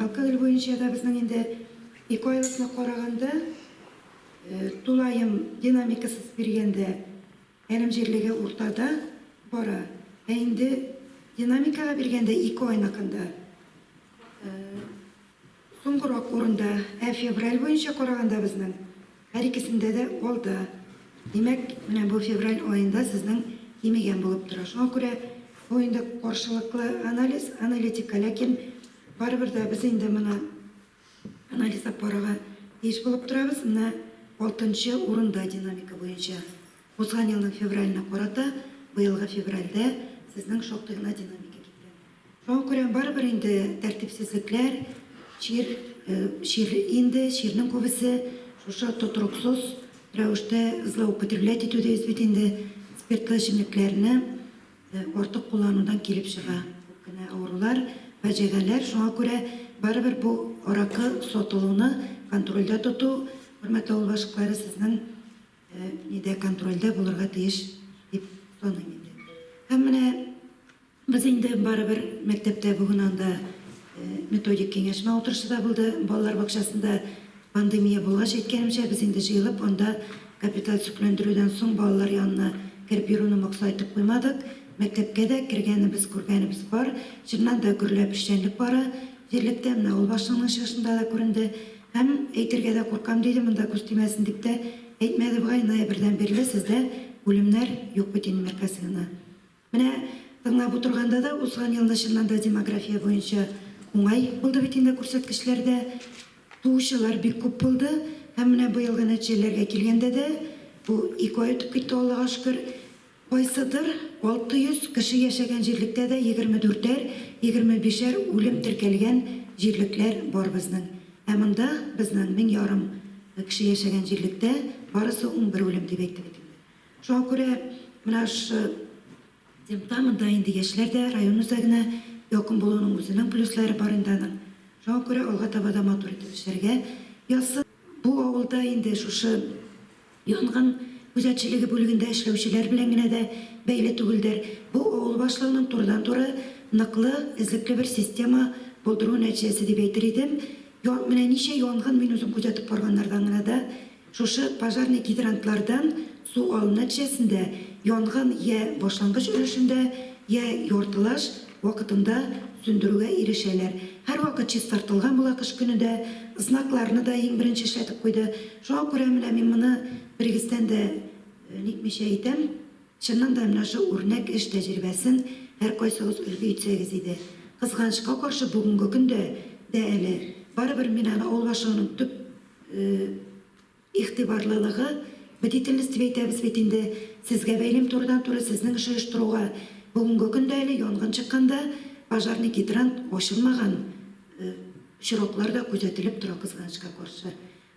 алкоголь боюнча да биздин энди 2 айлыкына караганда тулайым динамикасыз бергенде әлемжерлиги уртада бара. Энди динамикага бергенде 2 айнакында соңгурак орында февраль боюнча караганда биздин ар икисинде де болду. Демек, менә бу февраль айында сезнең кимеген булып тора. Шуңа күрә бу инде каршылыклы анализ, аналитика, ләкин барыбер дә без инде моны анализ апарага тиеш булып торабыз. Менә 6-нчы урында динамика буенча. Узган елның февраленә карата, быелгы февральдә сезнең шактый гына динамика киткән. Шуңа күрә барыбер инде тәртипсезлекләр, чирнең күбесе шушы тотруксыз рәвештә злоупотреблять итүдә бит инде спиртлы эчемлекләрне артык кулланудан килеп чыга. Күп авырулар, фаҗигаләр. Шуңа күрә барыбер бу аракы сатылуны контрольдә тоту, хөрмәтле авыл башлыклары, сезнең нидә контрольдә булырга тиеш дип саныйм инде. Һәм менә без инде барыбер мәктәптә бүген анда методик киңәшмә утырышы да булды. Балалар бакчасында пандемия булгач, әйткәнемчә, без инде җыелып, анда капиталь сүкләндерүдән соң балалар янына кирип йөрүне максат итеп куймадык. Мәктәпкә дә кергәнебез, күргәнебез бар. Чыннан да гөрләп эшчәнлек бара. Җирлектә менә ул башлыгының чыгышында да күренде. Һәм әйтергә дә куркам диде, монда күз тимәсен дип тә әйтмәде. Бугай ноябрьдән бирле сездә үлемнәр юк бит инде мәркәзенә. Менә тыңлап утырганда да узган елда чыннан да демография буенча уңай булды бит инде күрсәткечләрдә. Туучылар бик күп булды. Һәм менә быелгы нәтиҗәләргә килгәндә дә бу 2 ай үтеп китте, Аллага шөкер. Кайсыдыр 600 кеше яшәгән җирлектә дә 24-р, 25-р үлем теркәлгән җирлекләр бар безнең. Ә монда безнең 1000 кеше яшәгән җирлектә барысы 11 үлем дип әйтте бит инде. Шуңа күрә менә шу темпта инде яшьләр дә район үзәгенә якын булуның үзенең плюслары бар инде аның. Шуңа күрә алга таба да матур итеп эшләргә язсын. Бу авылда инде шушы янгын күзәтчелеге бүлегендә эшләүчеләр белән генә дә бәйле түгелдер. Бу авыл башлыгының турыдан-туры ныклы, эзлекле бер система булдыру нәтиҗәсе дип әйтер идем. Менә ничә янгын мин үзем күзәтеп барганнардан гына да шушы пожарный гидрантлардан су алу нәтиҗәсендә янгын я башлангыч өлешендә, я яртылаш вакытында сөндерүгә ирешәләр. Һәр вакыт чистартылган була кыш көнендә, знакларны да иң беренче эшләтеп куйды. Шуңа күрә менә мин моны бергестән дә нитмичә әйтәм. Чыннан да менә шу үрнәк эш тәҗрибәсен һәр кайсыгыз үлге итсәгез иде. Кызганычка каршы бүгенге көндә дә әле барыбер мин аны авыл башлыгының төп игътибарлылыгы, бдительность дип әйтәбез бит инде. Сезгә бәйлем турыдан-туры сезнең эш оештыруга. Бүгенге көндә әле янгын чыкканда пожарный гидрант ачылмаган чираклар да күзәтелеп тора, кызганычка каршы.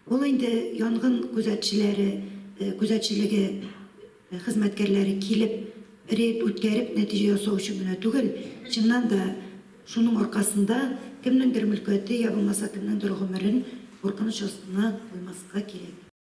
Ул инде янгын күзәтчелеге хезмәткәрләре килеп, рейд үткәреп, нәтиҗә ясау өчен генә түгел, чыннан да шуның аркасында кемнеңдер мөлкәте, я булмаса кемнеңдер гомерен куркыныч астына куймаска кирәк.